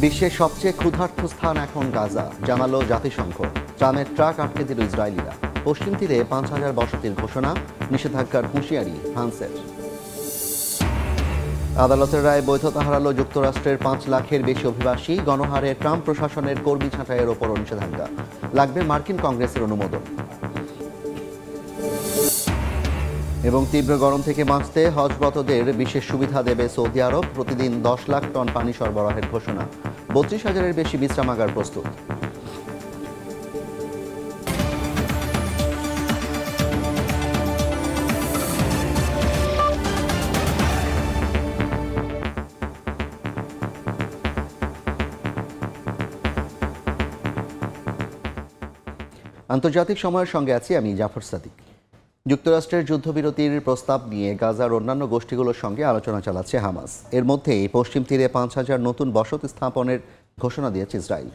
বিশ্বের সবচেয়ে ক্ষুধার্ত স্থান এখন গাজা, জানালো জাতিসংঘ। ট্রামের ট্রাক আটকে দিল ইসরায়েলিরা। পশ্চিম তীরে ৫,০০০ বসতির ঘোষণা, নিষেধাজ্ঞার হুঁশিয়ারি ফ্রান্সের। আদালতের রায় বৈধতা হারালো যুক্তরাষ্ট্রের ৫ লাখের বেশি অভিবাসী। গণহারে ট্রাম্প প্রশাসনের কর্মী ছাঁটাইয়ের ওপরও নিষেধাজ্ঞা। লাগবে মার্কিন কংগ্রেসের অনুমোদন। এবং তীব্র গরম থেকে বাঁচতে হজব্রতদের বিশেষ সুবিধা দেবে সৌদি আরব। প্রতিদিন ১০ লাখ টন পানি সরবরাহের ঘোষণা। ৩২,০০০-এর বেশি বিশ্রামাগার প্রস্তুত। আন্তর্জাতিক সময়ের সঙ্গে আছি আমি জাফর সাদিক। যুক্তরাষ্ট্রের যুদ্ধবিরতির প্রস্তাব নিয়ে গাজার অন্যান্য গোষ্ঠীগুলোর সঙ্গে আলোচনা চালাচ্ছে হামাস। এর মধ্যেই পশ্চিম তীরে ৫,০০০ নতুন বসতি স্থাপনের ঘোষণা দিয়েছে ইসরায়েল।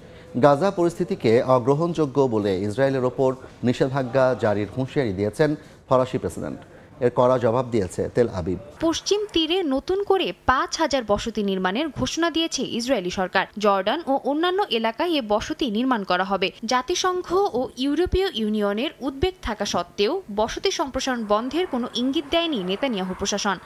গাজা পরিস্থিতিকে অগ্রহণযোগ্য বলে ইসরায়েলের ওপর নিষেধাজ্ঞা জারির হুঁশিয়ারি দিয়েছেন ফরাসি প্রেসিডেন্ট। এর কড়া জবাব দিয়েছে তেল আবিব। পশ্চিম তীরে নতুন করে ৫,০০০ বসতি নির্মাণের ঘোষণা দিয়েছে ইসরায়েলি সরকার। জর্ডান ও অন্যান্য এলাকায় এ বসতি নির্মাণ করা হবে। জাতিসংঘ ও ইউরোপীয় ইউনিয়নের উদ্বেগ থাকা সত্ত্বেও বসতি সম্প্রসারণ বন্ধের কোনো ইঙ্গিত দেয়নি নেতানিয়াহু প্রশাসন।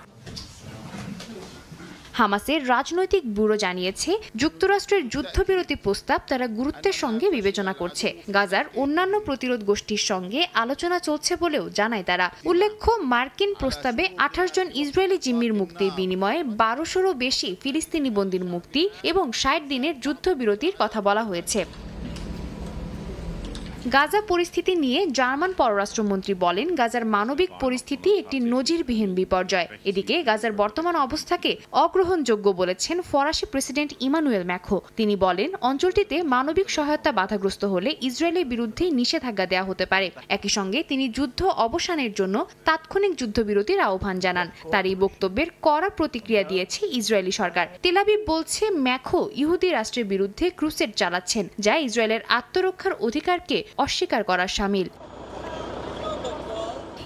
হামাসের রাজনৈতিক ব্যুরো জানিয়েছে, যুক্তরাষ্ট্রের যুদ্ধবিরতি প্রস্তাব তারা গুরুত্বের সঙ্গে বিবেচনা করছে। গাজার অন্যান্য প্রতিরোধ গোষ্ঠীর সঙ্গে আলোচনা চলছে বলেও জানায় তারা। উল্লেখ্য, মার্কিন প্রস্তাবে ২৮ জন ইসরায়েলি জিম্মির মুক্তির বিনিময়ে ১২০০রও বেশি ফিলিস্তিনি বন্দীর মুক্তি এবং ৬০ দিনের যুদ্ধবিরতির কথা বলা হয়েছে। গাজা পরিস্থিতি নিয়ে জার্মান পররাষ্ট্রমন্ত্রী বলেন, গাজার মানবিক পরিস্থিতি একটি নজিরবিহীন বিপর্যয়। এদিকে গাজার বর্তমান অবস্থাকে অগ্রহণযোগ্য বলেছেন ফরাসি প্রেসিডেন্ট ইমানুয়েল ম্যাখো। তিনি বলেন, অঞ্চলটিতে মানবিক সহায়তা বাধাগ্রস্ত হলে ইসরায়েলের বিরুদ্ধে নিষেধাজ্ঞা দেওয়া হতে পারে। একই সঙ্গে তিনি যুদ্ধ অবসানের জন্য তাৎক্ষণিক যুদ্ধবিরতির আহ্বান জানান। তার এই বক্তব্যের কড়া প্রতিক্রিয়া দিয়েছে ইসরায়েলি সরকার। তেল আবিব বলছে, ম্যাখো ইহুদি রাষ্ট্রের বিরুদ্ধে ক্রুসেড চালাচ্ছেন, যা ইসরায়েলের আত্মরক্ষার অধিকারকে অস্বীকার করার শামিল।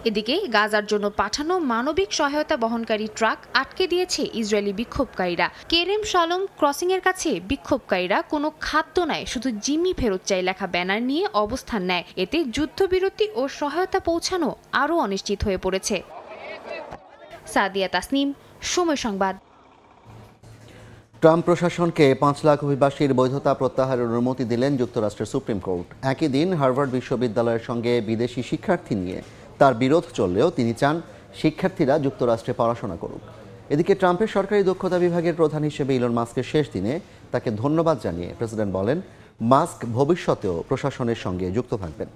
এদিকে গাজার জন্য পাঠানো মানবিক সহায়তা বহনকারী ট্রাক আটকে দিয়েছে ইসরায়েলি বিক্ষোভকারীরা। কেরেম শালম ক্রসিং এর কাছে বিক্ষোভকারীরা কোনো খাদ্য নয়, শুধু জিম্মি ফেরত চাই লেখা ব্যানার নিয়ে অবস্থান নেয়। এতে যুদ্ধবিরতি ও সহায়তা পৌঁছানো আরও অনিশ্চিত হয়ে পড়েছে। সাদিয়া তাসনিম, সময় সংবাদ। ট্রাম্প প্রশাসনকে ৫ লাখ অভিবাসীর বৈধতা প্রত্যাহারের অনুমতি দিলেন যুক্তরাষ্ট্রের সুপ্রিম কোর্ট। একই দিন হার্ভার্ড বিশ্ববিদ্যালয়ের সঙ্গে বিদেশি শিক্ষার্থী নিয়ে তার বিরোধ চললেও তিনি চান শিক্ষার্থীরা যুক্তরাষ্ট্রে পড়াশোনা করুক। এদিকে ট্রাম্পের সরকারি দক্ষতা বিভাগের প্রধান হিসেবে ইলন মাস্কের শেষ দিনে তাকে ধন্যবাদ জানিয়ে প্রেসিডেন্ট বলেন, মাস্ক ভবিষ্যতেও প্রশাসনের সঙ্গে যুক্ত থাকবেন।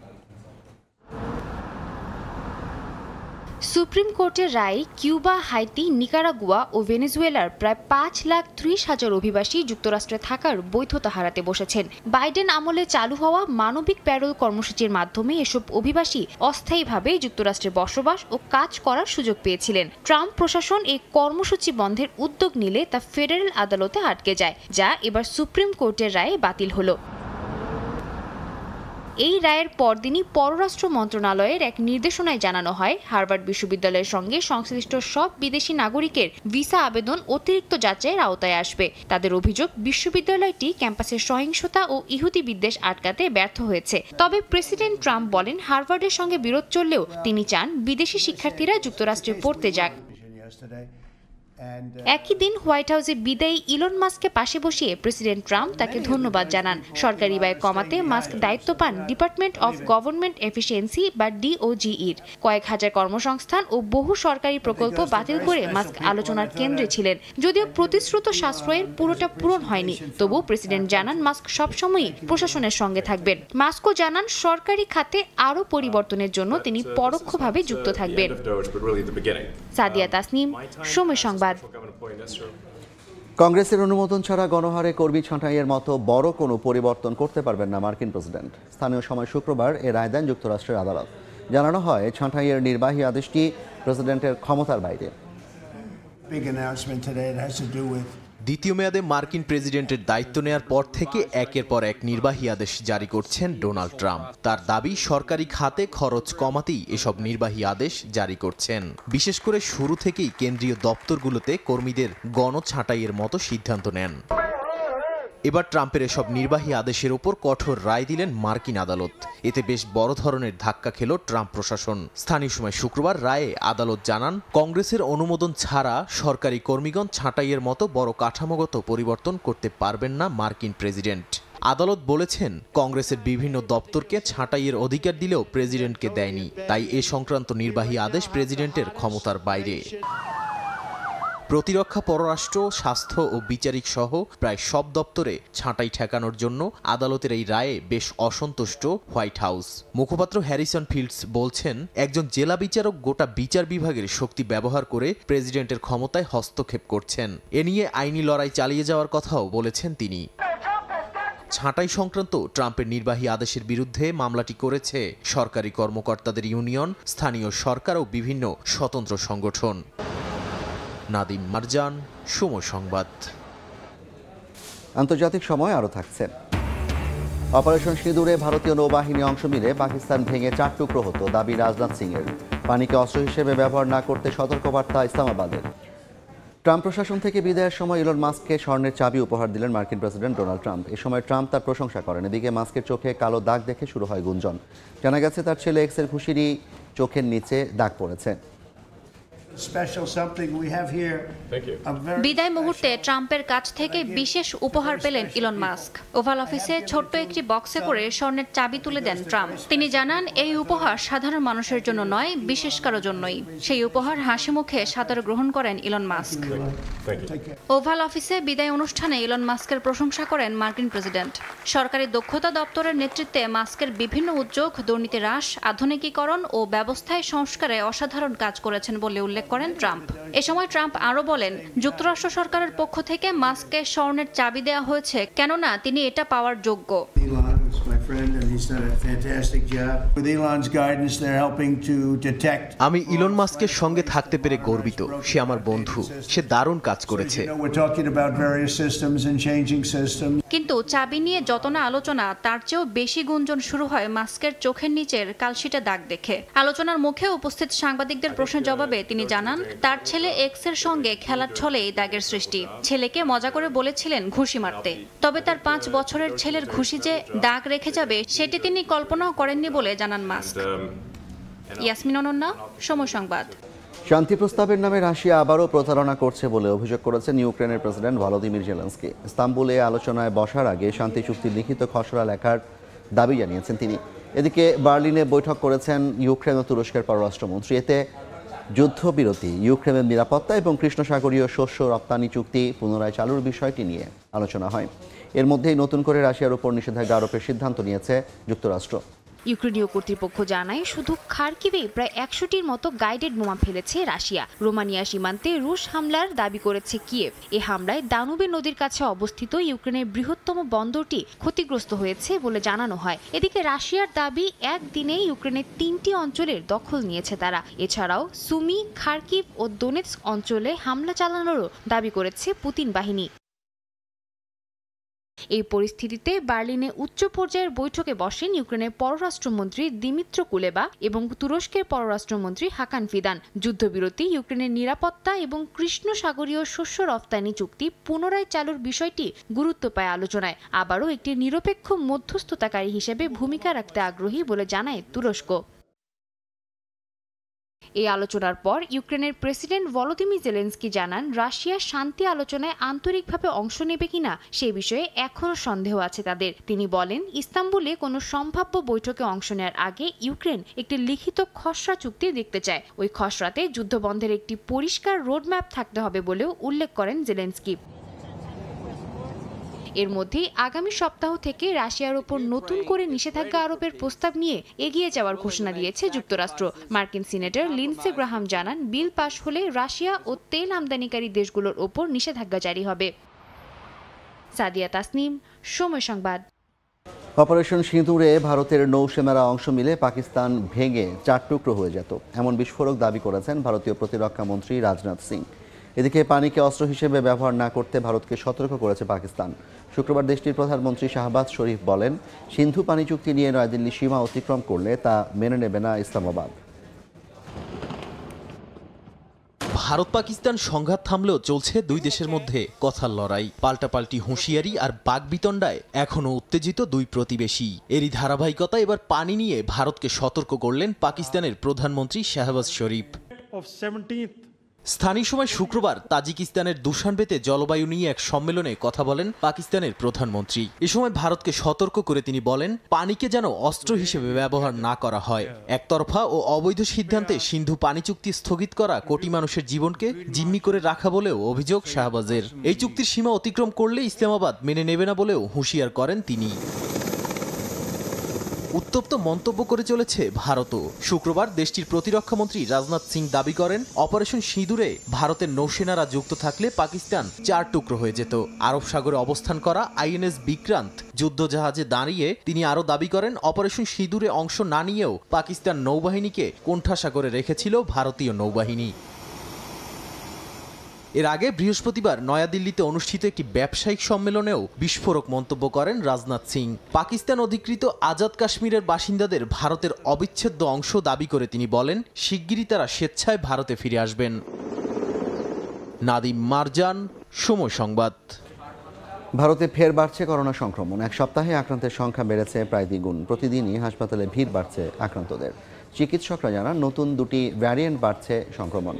সুপ্রিম কোর্টের রায়ে কিউবা, হাইতি, নিকারাগুয়া ও ভেনেজুয়েলার প্রায় ৫,৩০,০০০ অভিবাসী যুক্তরাষ্ট্রে থাকার বৈধতা হারাতে বসেছেন। বাইডেন আমলে চালু হওয়া মানবিক প্যারোল কর্মসূচির মাধ্যমে এসব অভিবাসী অস্থায়ীভাবে যুক্তরাষ্ট্রে বসবাস ও কাজ করার সুযোগ পেয়েছিলেন। ট্রাম্প প্রশাসন এই কর্মসূচি বন্ধের উদ্যোগ নিলে তা ফেডারেল আদালতে আটকে যায়, যা এবার সুপ্রিম কোর্টের রায়ে বাতিল হলো। এই রায়ের পরদিনই পররাষ্ট্র মন্ত্রণালয়ের এক নির্দেশনায় জানানো হয়, হার্ভার্ড বিশ্ববিদ্যালয়ের সঙ্গে সংশ্লিষ্ট সব বিদেশি নাগরিকের ভিসা আবেদন অতিরিক্ত যাচাইয়ের আওতায় আসবে। তাদের অভিযোগ, বিশ্ববিদ্যালয়টি ক্যাম্পাসের সহিংসতা ও ইহুদি বিদ্বেষ আটকাতে ব্যর্থ হয়েছে। তবে প্রেসিডেন্ট ট্রাম্প বলেন, হার্ভার্ডের সঙ্গে বিরোধ চললেও তিনি চান বিদেশি শিক্ষার্থীরা যুক্তরাষ্ট্রে পড়তে যাক। একই দিন হোয়াইট হাউসে বিদায়ী ইলন মাস্ককে পাশে বসিয়ে প্রেসিডেন্ট ট্রাম্প তাকে ধন্যবাদ জানান। সরকারি ব্যয় কমাতে মাস্ক দায়িত্ব পান ডিপার্টমেন্ট অফ গভর্নমেন্ট এফিসিয়েন্সি বা ডিওজিইর। কয়েক হাজার কর্মসংস্থান ও বহু সরকারি প্রকল্প বাতিল করে মাস্ক আলোচনার কেন্দ্রে ছিলেন। যদিও প্রতিশ্রুত সাশ্রয়ের পুরোটা পূরণ হয়নি, তবু প্রেসিডেন্ট জানান মাস্ক সবসময়ই প্রশাসনের সঙ্গে থাকবেন। মাস্কও জানান সরকারি খাতে আরও পরিবর্তনের জন্য তিনি পরোক্ষভাবে যুক্ত থাকবেন। সাদিয়া তাসনিম, সময় সংবাদ। কংগ্রেসের অনুমোদন ছাড়া গণহারে কর্মী ছাঁটাইয়ের মতো বড় কোনো পরিবর্তন করতে পারবেন না মার্কিন প্রেসিডেন্ট। স্থানীয় সময় শুক্রবার এ রায় দেন যুক্তরাষ্ট্রের আদালত। জানানো হয়, ছাঁটাইয়ের নির্বাহী আদেশটি প্রেসিডেন্টের ক্ষমতার বাইরে। দ্বিতীয় মেয়াদে মার্কিন প্রেসিডেন্টের দায়িত্ব নেয়ার পর থেকে একের পর এক নির্বাহী আদেশ জারি করছেন ডোনাল্ড ট্রাম্প। তার দাবি, সরকারি খাতে খরচ কমাতেই এসব নির্বাহী আদেশ জারি করছেন। বিশেষ করে শুরু থেকেই কেন্দ্রীয় দপ্তরগুলোতে কর্মীদের গণছাঁটাইয়ের মতো সিদ্ধান্ত নেন। এবার ট্রাম্পের এসব নির্বাহী আদেশের ওপর কঠোর রায় দিলেন মার্কিন আদালত। এতে বেশ বড় ধরনের ধাক্কা খেল ট্রাম্প প্রশাসন। স্থানীয় সময় শুক্রবার রায়ে আদালত জানান, কংগ্রেসের অনুমোদন ছাড়া সরকারি কর্মীগণ ছাঁটাইয়ের মতো বড় কাঠামোগত পরিবর্তন করতে পারবেন না মার্কিন প্রেসিডেন্ট। আদালত বলেছেন, কংগ্রেসের বিভিন্ন দপ্তরকে ছাঁটাইয়ের অধিকার দিলেও প্রেসিডেন্টকে দেয়নি, তাই এ সংক্রান্ত নির্বাহী আদেশ প্রেসিডেন্টের ক্ষমতার বাইরে। প্রতিরক্ষা, পররাষ্ট্র, স্বাস্থ্য ও বিচারিক সহ প্রায় সব দপ্তরে ছাঁটাই ঠেকানোর জন্য আদালতের এই রায়ে বেশ অসন্তুষ্ট হোয়াইট হাউস। মুখপাত্র হ্যারিসন ফিল্ডস বলছেন, একজন জেলা বিচারক গোটা বিচার বিভাগের শক্তি ব্যবহার করে প্রেসিডেন্টের ক্ষমতায় হস্তক্ষেপ করছেন। এ নিয়ে আইনি লড়াই চালিয়ে যাওয়ার কথাও বলেছেন তিনি। ছাঁটাই সংক্রান্ত ট্রাম্পের নির্বাহী আদেশের বিরুদ্ধে মামলাটি করেছে সরকারি কর্মকর্তাদের ইউনিয়ন, স্থানীয় সরকার ও বিভিন্ন স্বতন্ত্র সংগঠন। নাদিম মারজান, সময় সংবাদ। আন্তর্জাতিক সময় আরও থাকছে। অপারেশন সিঁদুরে ভারতীয় নৌবাহিনী অংশ নিলে পাকিস্তান ভেঙে 4 টুকরো হতো, দাবি রাজনাথ সিংয়ের। পানিকে অস্ত্র হিসেবে ব্যবহার না করতে সতর্কবার্তা ইসলামাবাদের। ট্রাম্প প্রশাসন থেকে বিদায়ের সময় ইলন মাস্ককে স্বর্ণের চাবি উপহার দিলেন মার্কিন প্রেসিডেন্ট ডোনাল্ড ট্রাম্প। এ সময় ট্রাম্প তার প্রশংসা করেন। এদিকে মাস্কের চোখে কালো দাগ দেখে শুরু হয় গুঞ্জন। জানা গেছে তার ছেলে এক্সের ঘুষিরই চোখের নিচে দাগ পড়েছে। বিদায় মুহূর্তে ট্রাম্পের কাছ থেকে বিশেষ উপহার পেলেন ইলন মাস্ক। ওভাল অফিসে ছোট্ট একটি বক্সে করে স্বর্ণের চাবি তুলে দেন ট্রাম্প। তিনি জানান, এই উপহার সাধারণ মানুষের জন্য নয়, বিশেষ কারো জন্যই। সেই উপহার হাসি মুখে সাদরে গ্রহণ করেন ইলন মাস্ক। ওভাল অফিসে বিদায় অনুষ্ঠানে ইলন মাস্কের প্রশংসা করেন মার্কিন প্রেসিডেন্ট। সরকারি দক্ষতা দপ্তরের নেতৃত্বে মাস্কের বিভিন্ন উদ্যোগ দুর্নীতি হ্রাস, আধুনিকীকরণ ও ব্যবস্থায় সংস্কারে অসাধারণ কাজ করেছেন বলে উল্লেখ করেন ট্রাম্প। এ সময় ট্রাম্প আরও বলেন, যুক্তরাষ্ট্র সরকারের পক্ষ থেকে মাস্ককে স্বর্ণের চাবি দেওয়া হয়েছে, কেননা তিনি এটা পাওয়ার যোগ্য। আমি ইলন মাস্কের সঙ্গে থাকতে পেরে গর্বিত। সে আমার বন্ধু, সে দারুণ কাজ করেছে। কিন্তু চাবি নিয়ে যত না আলোচনা, তার চেয়েও বেশি গুঞ্জন শুরু হয় মাস্কের চোখের নিচের কালশিটে দাগ দেখে। আলোচনার মুখে উপস্থিত সাংবাদিকদের প্রশ্নের জবাবে তিনি জানান, তার ছেলে এক্সের সঙ্গে খেলার ছলে এই দাগের সৃষ্টি। ছেলেকে মজা করে বলেছিলেন ঘুষি মারতে, তবে তার 5 বছরের ছেলের ঘুষি যে দাগ রেখে যাবে সেটি তিনি কল্পনাও করেননি বলে জানান মাস্ক। ইয়াসমিন অনন্যা, সময় সংবাদ। শান্তি প্রস্তাবের নামে রাশিয়া আবারও প্রতারণা করছে বলে অভিযোগ করেছেন ইউক্রেনের প্রেসিডেন্ট ভলোদিমির জেলেনস্কি। ইস্তাম্বুলে আলোচনায় বসার আগে শান্তি চুক্তির লিখিত খসড়া লেখার দাবি জানিয়েছেন তিনি। এদিকে বার্লিনে বৈঠক করেছেন ইউক্রেন ও তুরস্কের পররাষ্ট্রমন্ত্রী। এতে যুদ্ধবিরতি, ইউক্রেনের নিরাপত্তা এবং কৃষ্ণসাগরীয় শস্য রপ্তানি চুক্তি পুনরায় চালুর বিষয়টি নিয়ে আলোচনা হয়। এর মধ্যেই নতুন করে রাশিয়ার উপর নিষেধাজ্ঞা আরোপের সিদ্ধান্ত নিয়েছে যুক্তরাষ্ট্র। ইউক্রেনীয় কর্তৃপক্ষ জানায়, শুধু খার্কিভে প্রায় 100টির মতো গাইডেড বোমা ফেলেছে রাশিয়া। রোমানিয়া সীমান্তে রুশ হামলার দাবি করেছে কিয়েভ। এ হামলায় দানুবে নদীর কাছে অবস্থিত ইউক্রেনের বৃহত্তম বন্দরটি ক্ষতিগ্রস্ত হয়েছে বলে জানানো হয়। এদিকে রাশিয়ার দাবি, একদিনে ইউক্রেনের 3টি অঞ্চলের দখল নিয়েছে তারা। এছাড়াও সুমি, খার্কিভ ও দোনেৎস্ক অঞ্চলে হামলা চালানোরও দাবি করেছে পুতিন বাহিনী। এই পরিস্থিতিতে বার্লিনে উচ্চ পর্যায়ের বৈঠকে বসেন ইউক্রেনের পররাষ্ট্রমন্ত্রী দিমিত্র কুলেবা এবং তুরস্কের পররাষ্ট্রমন্ত্রী হাকান ফিদান। যুদ্ধবিরতি, ইউক্রেনের নিরাপত্তা এবং কৃষ্ণসাগরীয় শস্য রফতানি চুক্তি পুনরায় চালুর বিষয়টি গুরুত্ব পায় আলোচনায়। আবারও একটি নিরপেক্ষ মধ্যস্থতাকারী হিসেবে ভূমিকা রাখতে আগ্রহী বলে জানায় তুরস্ক। এই আলোচনার পর ইউক্রেনের প্রেসিডেন্ট ভলোদিমির জেলেনস্কি জানান, রাশিয়া শান্তি আলোচনায় আন্তরিকভাবে অংশ নেবে কিনা সে বিষয়ে এখনও সন্দেহ আছে তাদের। তিনি বলেন, ইস্তাম্বুলে কোনো সম্ভাব্য বৈঠকে অংশ নেওয়ার আগে ইউক্রেন একটি লিখিত খসড়া চুক্তি দেখতে চায়। ওই খসড়াতে যুদ্ধবন্ধের একটি পরিষ্কার রোডম্যাপ থাকতে হবে বলেও উল্লেখ করেন জেলেনস্কি। এর মধ্যেই আগামী সপ্তাহ থেকে রাশিয়ার ওপর নতুন করে নিষেধাজ্ঞা আরোপের প্রস্তাব নিয়ে এগিয়ে যাওয়ার ঘোষণা দিয়েছে যুক্তরাষ্ট্র। মার্কিন সিনেটর লিন্ডসে গ্রাহাম জানান, বিল পাশ হলে রাশিয়া ও তেল আমদানিকারী দেশগুলোর ওপর নিষেধাজ্ঞা জারি হবে। সাদিয়া তাসনিম, সময় সংবাদ। অপারেশন সিঁদুরে ভারতের নৌসেনারা অংশ মিলে পাকিস্তান ভেঙে 4 টুকরো হয়ে যেত, এমন বিস্ফোরক দাবি করেছেন ভারতীয় প্রতিরক্ষা মন্ত্রী রাজনাথ সিং। এদিকে পানিকে অস্ত্র হিসেবে ব্যবহার না করতে ভারতকে সতর্ক করেছে পাকিস্তান। শুক্রবার দেশটির প্রধানমন্ত্রী শাহবাজ শরীফ বলেন, সিন্ধু পানি চুক্তি নিয়ে নয়াদিল্লি সীমা অতিক্রম করলে তা মেনে নেবে না ইসলামাবাদ। ভারত পাকিস্তান সংঘাত থামলেও চলছে দুই দেশের মধ্যে কথার লড়াই, পাল্টাপাল্টি হুঁশিয়ারি আর বাগবিতণ্ডায় এখনও উত্তেজিত দুই প্রতিবেশী। এরই ধারাবাহিকতা এবার পানি নিয়ে ভারতকে সতর্ক করলেন পাকিস্তানের প্রধানমন্ত্রী শাহবাজ শরীফ। স্থানীয় সময় শুক্রবার তাজিকিস্তানের দুশানবেতে জলবায়ু নিয়ে এক সম্মেলনে কথা বলেন পাকিস্তানের প্রধানমন্ত্রী। এ সময় ভারতকে সতর্ক করে তিনি বলেন, পানিকে যেন অস্ত্র হিসেবে ব্যবহার না করা হয়। একতরফা ও অবৈধ সিদ্ধান্তে সিন্ধু পানি চুক্তি স্থগিত করা কোটি মানুষের জীবনকে জিম্মি করে রাখা বলেও অভিযোগ শাহবাজের। এই চুক্তির সীমা অতিক্রম করলে ইসলামাবাদ মেনে নেবে না বলেও হুঁশিয়ার করেন তিনি। উত্তপ্ত মন্তব্য করে চলেছে ভারতও। শুক্রবার দেশটির প্রতিরক্ষামন্ত্রী রাজনাথ সিং দাবি করেন, অপারেশন সিঁদুরে ভারতের নৌসেনারা যুক্ত থাকলে পাকিস্তান 4 টুকরো হয়ে যেত। আরব সাগরে অবস্থান করা আইএনএস বিক্রান্ত যুদ্ধজাহাজে দাঁড়িয়ে তিনি আরও দাবি করেন, অপারেশন সিঁদুরে অংশ না নিয়েও পাকিস্তান নৌবাহিনীকে কোণঠাসা করে রেখেছিল ভারতীয় নৌবাহিনী। এর আগে বৃহস্পতিবার নয়াদিল্লিতে অনুষ্ঠিত একটি ব্যবসায়িক সম্মেলনেও বিস্ফোরক মন্তব্য করেন রাজনাথ সিং। পাকিস্তান অধিকৃত আজাদ কাশ্মীরের বাসিন্দাদের ভারতের অবিচ্ছেদ্য অংশ দাবি করে তিনি বলেন, শিগগিরই তারা স্বেচ্ছায় ভারতে ফিরে আসবেন। নাদিম মারজান, সময় সংবাদ। ভারতে ফের বাড়ছে করোনা সংক্রমণ। এক সপ্তাহে আক্রান্তের সংখ্যা বেড়েছে প্রায় দ্বিগুণ। প্রতিদিনই হাসপাতালে ভিড় বাড়ছে আক্রান্তদের। চিকিৎসকরা জানান, নতুন দুটি ভ্যারিয়েন্ট বাড়ছে সংক্রমণ।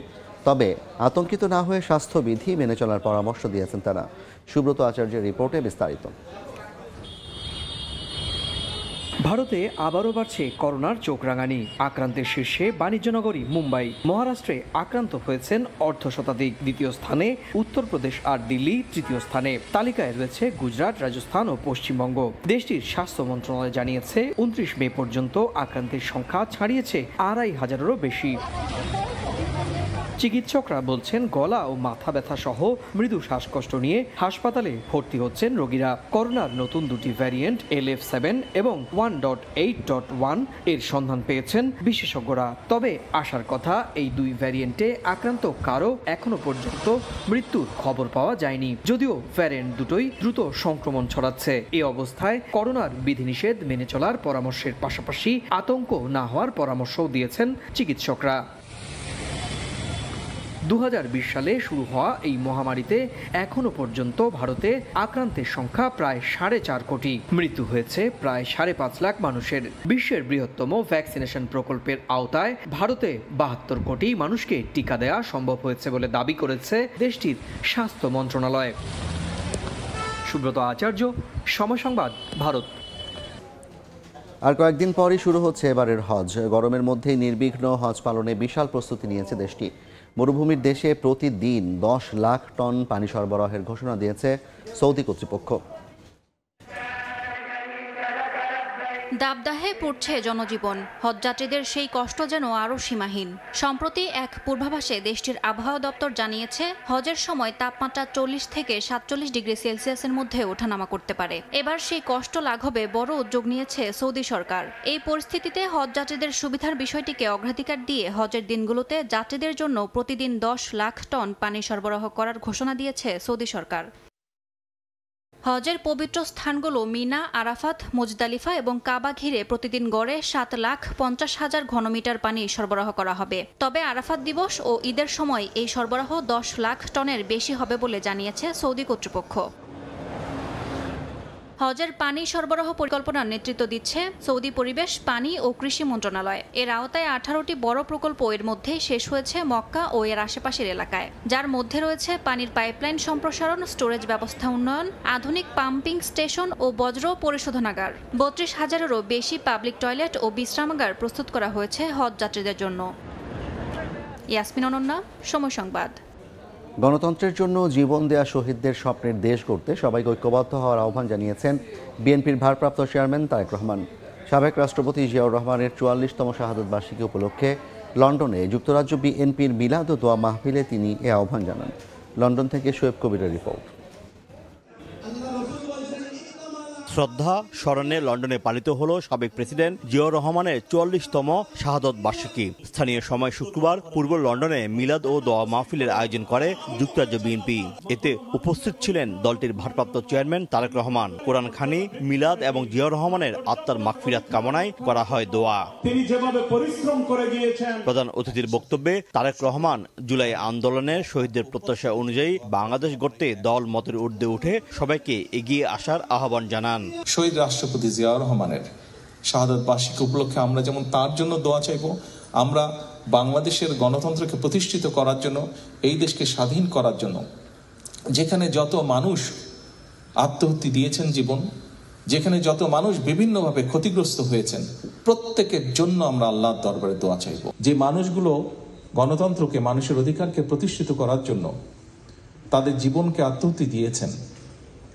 তবে আতঙ্কিত না হয়ে স্বাস্থ্যবিধি মেনে চলার পরামর্শ দিয়েছেন তারা। সুব্রত আচার্যের রিপোর্টে বিস্তারিত। ভারতে আবারও বাড়ছে করোনার চোখ রাঙানি। আক্রান্তের শীর্ষে বাণিজ্যনগরী মুম্বাই। মহারাষ্ট্রে আক্রান্ত হয়েছেন অর্ধশতাধিক। দ্বিতীয় স্থানে উত্তরপ্রদেশ আর দিল্লি তৃতীয় স্থানে। তালিকায় রয়েছে গুজরাট, রাজস্থান ও পশ্চিমবঙ্গ। দেশটির স্বাস্থ্য মন্ত্রণালয় জানিয়েছে, 29 মে পর্যন্ত আক্রান্তের সংখ্যা ছাড়িয়েছে 2500-এরও বেশি। চিকিৎসকরা বলছেন, গলা ও মাথা ব্যথা সহ মৃদু শ্বাসকষ্ট নিয়ে হাসপাতালে ভর্তি হচ্ছেন রোগীরা। করোনার নতুন দুটি ভ্যারিয়েন্ট LF7 এবং 1.8.1 এর সন্ধান পেয়েছেন বিশেষজ্ঞরা। তবে আশার কথা, এই দুই ভ্যারিয়েন্টে আক্রান্ত কারো এখনো পর্যন্ত মৃত্যুর খবর পাওয়া যায়নি, যদিও ভ্যারিয়েন্ট দুটোই দ্রুত সংক্রমণ ছড়াচ্ছে। এই অবস্থায় করোনার বিধিনিষেধ মেনে চলার পরামর্শের পাশাপাশি আতঙ্ক না হওয়ার পরামর্শও দিয়েছেন চিকিৎসকরা। 2020 সালে শুরু হওয়া এই মহামারীতে এখনো পর্যন্ত ভারতে আক্রান্তের সংখ্যা প্রায় 4.5 কোটি। মৃত্যু হয়েছে প্রায় 5.5 লাখ মানুষের। বিশ্বের বৃহত্তম ভ্যাকসিনেশন প্রকল্পের আওতায় ভারতে 72 কোটি মানুষকে টিকা দেওয়া সম্ভব হয়েছে বলে দাবি করেছে দেশটির স্বাস্থ্য মন্ত্রণালয়। সুব্রত আচার্য, সময় সংবাদ, ভারত। আর কয়েকদিন পরই শুরু হচ্ছে এবারের হজ। গরমের মধ্যেই নির্বিঘ্ন হজ পালনে বিশাল প্রস্তুতি নিয়েছে দেশটি। মরুভূমির দেশে প্রতিদিন 10 লাখ টন পানি সরবরাহের ঘোষণা দিয়েছে সৌদি কর্তৃপক্ষ। দাবদাহে পড়ছে জনজীবন। হজযাত্রীদের সেই কষ্ট যেন আরও সীমাহীন। সম্প্রতি এক পূর্বাভাসে দেশটির আবহাওয়া দপ্তর জানিয়েছে, হজের সময় তাপমাত্রা 40 থেকে 47 ডিগ্রি সেলসিয়াসের মধ্যে ওঠানামা করতে পারে। এবার সেই কষ্ট লাঘবে বড় উদ্যোগ নিয়েছে সৌদি সরকার। এই পরিস্থিতিতে হজযাত্রীদের সুবিধার বিষয়টিকে অগ্রাধিকার দিয়ে হজের দিনগুলোতে যাত্রীদের জন্য প্রতিদিন 10 লাখ টন পানি সরবরাহ করার ঘোষণা দিয়েছে সৌদি সরকার। হজের পবিত্র স্থানগুলো মিনা, আরাফাত, মুজদালিফা এবং কাবা ঘিরে প্রতিদিন গড়ে 7,50,000 ঘনমিটার পানি সরবরাহ করা হবে। তবে আরাফাত দিবস ও ঈদের সময় এই সরবরাহ 10 লাখ টনের বেশি হবে বলে জানিয়েছে সৌদি কর্তৃপক্ষ। হজের পানি সরবরাহ পরিকল্পনার নেতৃত্ব দিচ্ছে সৌদি পরিবেশ, পানি ও কৃষি মন্ত্রণালয়। এর আওতায় 18টি বড় প্রকল্প এর মধ্যে শেষ হয়েছে মক্কা ও এর আশেপাশের এলাকায়, যার মধ্যে রয়েছে পানির পাইপলাইন সম্প্রসারণ, স্টোরেজ ব্যবস্থা উন্নয়ন, আধুনিক পাম্পিং স্টেশন ও বজ্র পরিশোধনাগার। 32,000-এরও বেশি পাবলিক টয়লেট ও বিশ্রামাগার প্রস্তুত করা হয়েছে হজ যাত্রীদের জন্য। ইয়াসমিন অনন্যা, সময় সংবাদ। গণতন্ত্রের জন্য জীবন দেয়া শহীদদের স্বপ্নের দেশ গড়তে সবাইকে ঐক্যবদ্ধ হওয়ার আহ্বান জানিয়েছেন বিএনপির ভারপ্রাপ্ত চেয়ারম্যান তারেক রহমান। সাবেক রাষ্ট্রপতি জিয়াউর রহমানের 44তম শাহাদত বার্ষিকী উপলক্ষে লন্ডনে যুক্তরাজ্য বিএনপির মিলাদ ও দোয়া মাহফিলে তিনি এ আহ্বান জানান। লন্ডন থেকে শোয়েব কবিরের রিপোর্ট। শ্রদ্ধা স্মরণে লন্ডনে পালিত হলো সাবেক প্রেসিডেন্ট জিয়াউর রহমানের ৪৪তম শাহাদত বার্ষিকী। স্থানীয় সময় শুক্রবার পূর্ব লন্ডনে মিলাদ ও দোয়া মাহফিলের আয়োজন করে যুক্তরাজ্য বিএনপি। এতে উপস্থিত ছিলেন দলটির ভারপ্রাপ্ত চেয়ারম্যান তারেক রহমান। কোরআন খানি, মিলাদ এবং জিয়াউর রহমানের আত্মার মাগফিরাত কামনায় করা হয় দোয়া। তিনি যেভাবে পরিশ্রম করে গিয়েছেন। প্রধান অতিথির বক্তব্যে তারেক রহমান জুলাই আন্দোলনের শহীদদের প্রত্যাশা অনুযায়ী বাংলাদেশ গড়তে দল মতের ঊর্ধ্বে উঠে সবাইকে এগিয়ে আসার আহ্বান জানান। শহীদ রাষ্ট্রপতি জিয়াউর রহমানের শাহাদত বার্ষিকী উপলক্ষে আমরা যেমন তার জন্য দোয়া চাইব, আমরা বাংলাদেশের গণতন্ত্রকে প্রতিষ্ঠিত করার জন্য, এই দেশকে স্বাধীন করার জন্য যেখানে যত মানুষ আত্মহত্যা দিয়েছেন জীবন, যেখানে যত মানুষ বিভিন্নভাবে ক্ষতিগ্রস্ত হয়েছেন, প্রত্যেকের জন্য আমরা আল্লাহর দরবারে দোয়া চাইব। যে মানুষগুলো গণতন্ত্রকে, মানুষের অধিকারকে প্রতিষ্ঠিত করার জন্য তাদের জীবনকে আত্মহত্যা দিয়েছেন,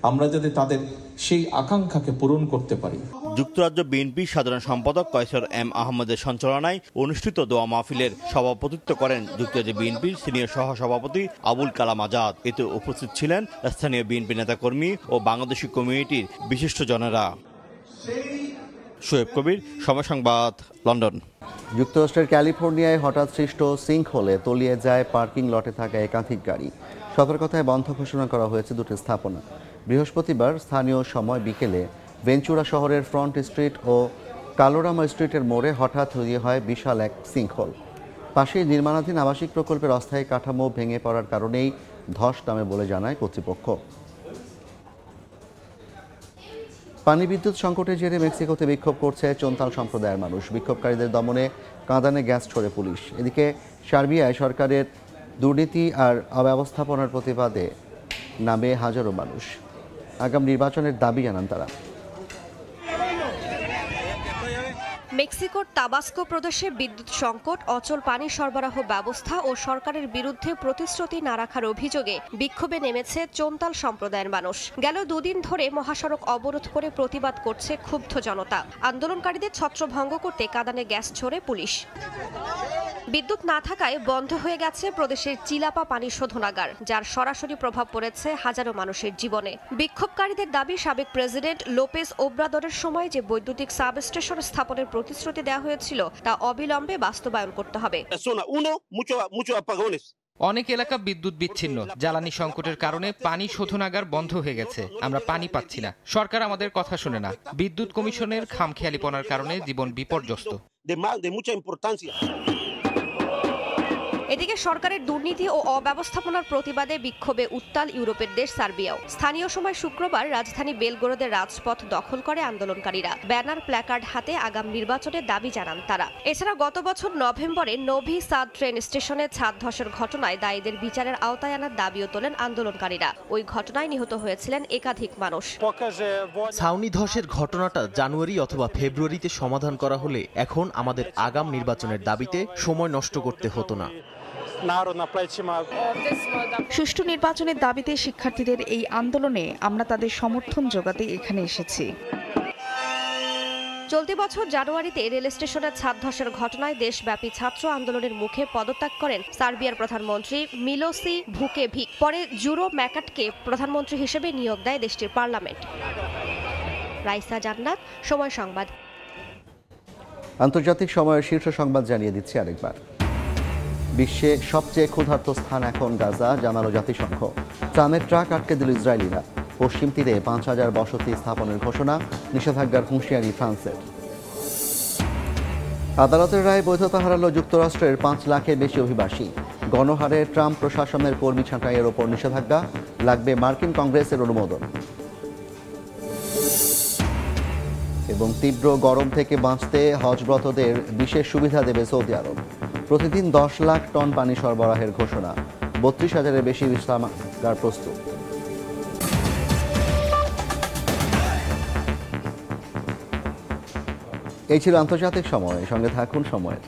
আমরা যাতে তাদের সেই আকাঙ্ক্ষাকে পূরণ করতে পারি। যুক্তরাজ্য বিএনপি সাধারণ সম্পাদক কয়সর এম আহমদের সঞ্চালনায় অনুষ্ঠিত দোয়া মাহফিলের সভাপতিত্ব করেন যুক্তরাজ্য বিএনপির সিনিয়র সহসভাপতি আবুল কালাম আজাদ। এতে উপস্থিত ছিলেন স্থানীয় বিএনপি নেতাকর্মী ও বাংলাদেশি কমিউনিটির বিশিষ্টজনেরা। শোয়েব কবির, সময় সংবাদ, লন্ডন। যুক্তরাষ্ট্রের ক্যালিফোর্নিয়ায় হঠাৎ সৃষ্ট সিঙ্কহোলে তলিয়ে যায় পার্কিং লটে থাকা একাধিক গাড়ি। সতর্কতায় বন্ধ ঘোষণা করা হয়েছে দুটি স্থাপনা। বৃহস্পতিবার স্থানীয় সময় বিকেলে ভেঞ্চুরা শহরের ফ্রন্ট স্ট্রিট ও কালোরামা স্ট্রিটের মোড়ে হঠাৎ তৈরি হয় বিশাল এক সিঙ্কহোল। পাশেই নির্মাণাধীন আবাসিক প্রকল্পের অস্থায়ী কাঠামো ভেঙে পড়ার কারণেই ধস নামে বলে জানায় কর্তৃপক্ষ। পানি বিদ্যুৎ সংকটের জেরে মেক্সিকোতে বিক্ষোভ করছে চোন্তাল সম্প্রদায়ের মানুষ। বিক্ষোভকারীদের দমনে কাঁদানে গ্যাস ছোড়ে পুলিশ। এদিকে সার্বিয়ায় সরকারের দুর্নীতি আর অব্যবস্থাপনার প্রতিবাদে নামে হাজারো মানুষ। আগাম নির্বাচনের দাবি জানান তারা। মেক্সিকোর তাবাস্কো প্রদেশে বিদ্যুৎ সংকট, অচল পানি সরবরাহ ব্যবস্থা ও সরকারের বিরুদ্ধে প্রতিশ্রুতি না রাখার অভিযোগে বিক্ষোভে নেমেছে চোন্তাল সম্প্রদায়ের মানুষ। গেল দুদিন ধরে মহাসড়ক অবরোধ করে প্রতিবাদ করছে ক্ষুব্ধ জনতা। আন্দোলনকারীদের ছত্রভঙ্গ করতে কাঁদানে গ্যাস ছোড়ে পুলিশ। বিদ্যুৎ না থাকায় বন্ধ হয়ে গেছে প্রদেশের চিলাপা পানি শোধনাগার, যার সরাসরি প্রভাব পড়েছে হাজারো মানুষের জীবনে। বিক্ষোভকারীদের দাবি, সাবেক প্রেসিডেন্ট লোপেজ ওব্রাদরের সময় যে বৈদ্যুতিক সাবস্টেশন স্থাপনের প্রতিশ্রুতি দেওয়া হয়েছিল তা অবিলম্বে বাস্তবায়ন করতে হবে। অনেক এলাকা বিদ্যুৎ বিচ্ছিন্ন। জ্বালানি সংকটের কারণে পানি শোধনাগার বন্ধ হয়ে গেছে। আমরা পানি পাচ্ছি না। সরকার আমাদের কথা শোনে না। বিদ্যুৎ কমিশনের খামখেয়ালিপনার কারণে জীবন বিপর্যস্ত। এদিকে সরকারের দুর্নীতি ও অব্যবস্থাপনার প্রতিবাদে বিক্ষোভে উত্তাল ইউরোপের দেশ সার্বিয়াও। স্থানীয় সময় শুক্রবার রাজধানী বেলগোরোদের রাজপথ দখল করে আন্দোলনকারীরা। ব্যানার, প্ল্যাকার্ড হাতে আগাম নির্বাচনের দাবি জানান তারা। এছাড়া গত বছর নভেম্বরে নোভি সাদ ট্রেন স্টেশনে ছাদ ধসের ঘটনায় দায়ীদের বিচারের আওতায় আনার দাবিও তোলেন আন্দোলনকারীরা। ওই ঘটনায় নিহত হয়েছিলেন একাধিক মানুষ। ছাউনি ধসের ঘটনাটা জানুয়ারি অথবা ফেব্রুয়ারিতে সমাধান করা হলে এখন আমাদের আগাম নির্বাচনের দাবিতে সময় নষ্ট করতে হতো না। সুষ্ঠু নির্বাচনের দাবিতে শিক্ষার্থীদের এই আন্দোলনে আমরা তাদের সমর্থন জোগাতে এখানে এসেছি। চলতি বছর জানুয়ারিতে রেল স্টেশনের ছাদ ধসের ঘটনায় দেশব্যাপী ছাত্র আন্দোলনের মুখে পদত্যাগ করেন সার্বিয়ার প্রধানমন্ত্রী মিলোসি ভুকেভিক। পরে জুরো ম্যাকাটকে প্রধানমন্ত্রী হিসেবে নিয়োগ দেয় দেশটির পার্লামেন্ট। রাইসা জান্নাত, সময় সংবাদ। আন্তর্জাতিক সময়ের শীর্ষ সংবাদ জানিয়ে দিচ্ছি আরেকবার। বিশ্বে সবচেয়ে ক্ষুধার্ত স্থান এখন গাজা, জানালো জাতিসংঘ। ত্রাণের ট্রাক আটকে দিল ইসরায়েলিরা। পশ্চিম তীরে ৫,০০০ বসতি স্থাপনের ঘোষণা, নিষেধাজ্ঞার হুঁশিয়ারি ফ্রান্সের। আদালতের রায়ে বৈধতা হারালো যুক্তরাষ্ট্রের ৫ লাখের বেশি অভিবাসী। গণহারে ট্রাম্প প্রশাসনের কর্মী ছাঁটাইয়ের ওপর নিষেধাজ্ঞা, লাগবে মার্কিন কংগ্রেসের অনুমোদন। এবং তীব্র গরম থেকে বাঁচতে হজব্রতদের বিশেষ সুবিধা দেবে সৌদি আরব। প্রতিদিন ১০ লাখ টন পানি সরবরাহের ঘোষণা, ৩২,০০০-এর বেশি বিশ্রামাগার প্রস্তুত। এই ছিল আন্তর্জাতিক সময়। সঙ্গে থাকুন সময়ের।